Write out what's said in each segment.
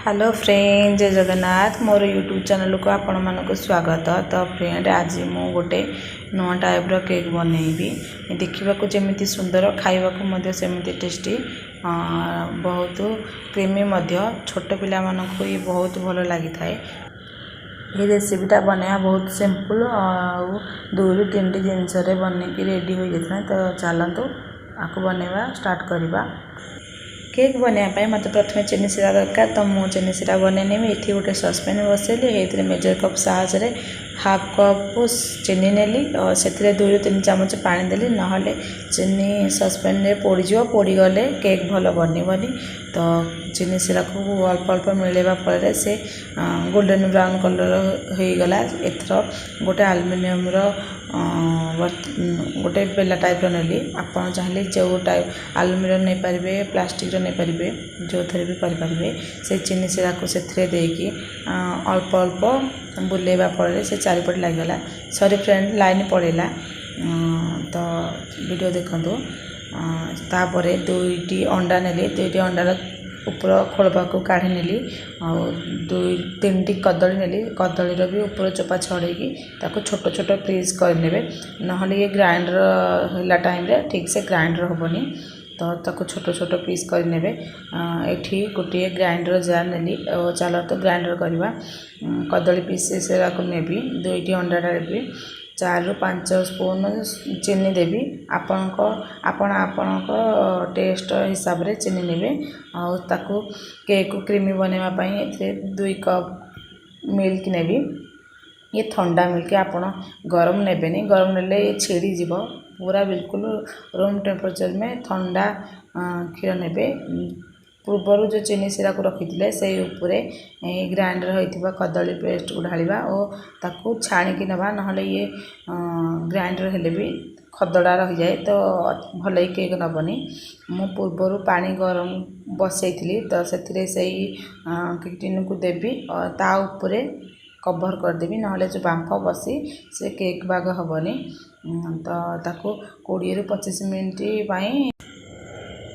Hello friend, जय जगन्नाथ। मोर YouTube channel को आपण मानक स्वागत। तो फ्रेंड, आज मु गोटे नुआ टाइप्र केक बनैबी। देखा जमी सुंदर, खावा सेमती टेस्टी, बहुत क्रीमी, छोट पिला मानक ये बहुत भल लगी था। ये रेसिपीटा बनवा बहुत सिंपल और 2 ରୁ 3 जिनस बनैकी रेडी हो जाता। तो चलतु आपको बनवा स्टार्ट करवा। केक बनवाई मत प्रथम चीनी सीरा दरकार। तो मुझे चीनी सीरा बनईनी ये गोटे ससपैन बसैली। ये मेजर कप साहाଯ୍य हाफ कप चीनी नेली और से 2 ରୁ 3 चामच पानी देली। नहले चीनी ससपैन रे पोड़गले केक भल बनबनी। तो चीनी सीरा को अल्प अल्प मिलेगा फल से गोल्डन ब्राउन कलर हो गला। एथर गोटे आलुमिनियम गोटे बेला टाइप नेली। आप चाहिए जो टाइप आलुमिनियम नहीं पारे, प्लास्टिक नहीं पारे, जो थे भी करें। से चीनी सीरा को से अल्प अल्प बुलेवा फल से चारिपट लगेगा। सॉरी फ्रेंड, लाइन पड़ेगा। तो वीडियो देखु। तापर 2टी अंडा नेली। 2टी अंडार ऊपर खोलपा को काढ़ी नेली। और 2-3टी कदली नेली। कदलीर भी ऊपर चोपा छड़ेकी ताको छोट छोट पीस करने। नहले ये ग्राइंडर होला टाइम रे ठीक से ग्राइंडर होबनी। तो ताको छोट छोट पीस करने। एठी गोटे ग्राइंडर जार नेली। चलो तो ग्राइंडर करवा। कदली पीस से नेबी। 2टी अंडा डालबी। 4 ରୁ 5 स्पून चीनी देवी। आपण टेस्ट हिसाब रे चीनी नेबे। और ताको केक को क्रीमी बनवाई 2 कप मिल्क नेबी। ये ठंडा मिल्क आपण गरम नेबेनी। गरम नेले ये छिड़ी जीव। पूरा बिल्कुल रूम टेम्परेचर में ठंडा क्षीर नेबे। पूर्वर जो चीनी सीरा को रखी थे से उपरे ग्राइंडर होता कदली पेस्ट को ढालिबा और ताकू छाणिकी नवा। नहले ये ग्राइंडर हेले भी खदड़ा रही जाए तो भल ही केक नबनी। मु पूर्वर पानी गरम बसई थी। तो से केक टिन को देवी और ता उपरे कवर करदेवी। नहले जो बांफ बसी से केक बाग हेनी। तो ताकू 20 ରୁ 25 मिनट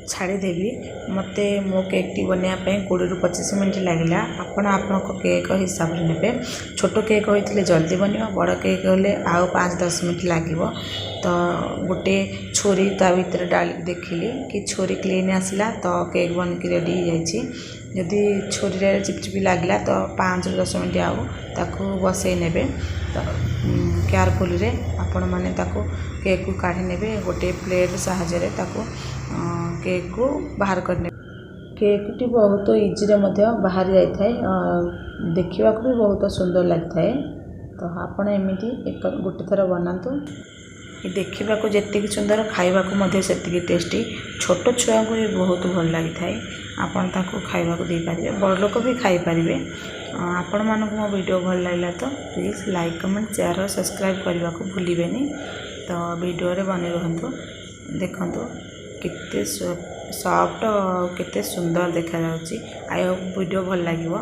छाड़देवी। मत मो केक टी बनवाई 20 ରୁ 25 मिनट लगे। आपण केक हिसाब से ने। छोट केक होते जल्दी बनवा, बड़ केक होले आउ 5-10 मिनट लगे। तो गोटे छुरी ता भीतर डाल देखिली कि छुरी क्लीन आसला तो केक बनकी रेडी हो जाए। जदि छुरी रे चिपचिपी लगला तो 5 ରୁ 10 मिनट आउ ताकू बसई ने। तो केयरफुल रे आपण माने ताकू केक को काढ़ी ने। गोटे प्लेट साहाଯ୍य ताकू केक को बाहर करने। केक टी बहुत इजी रे बाहर जाए। देखा भी बहुत सुंदर लगता है। तो आपण एमती गोटे थर बनातु। देखा जी सुंदर, खावा से टेस्टी। छोट छुआ को भी बहुत भल लगी था। आपण खावा दे पारे, बड़ लोक भी खाई पारे। आपण मानक मो वीडियो भल लगा तो प्लीज़ लाइक, कमेंट, शेयर और सब्सक्राइब करने को भूलिबेनी। तो वीडियो रे बने रहंतु। देखंतु केते सॉफ्ट और केते सुंदर देखा जाउची। आई होप वीडियो भल लागिवो।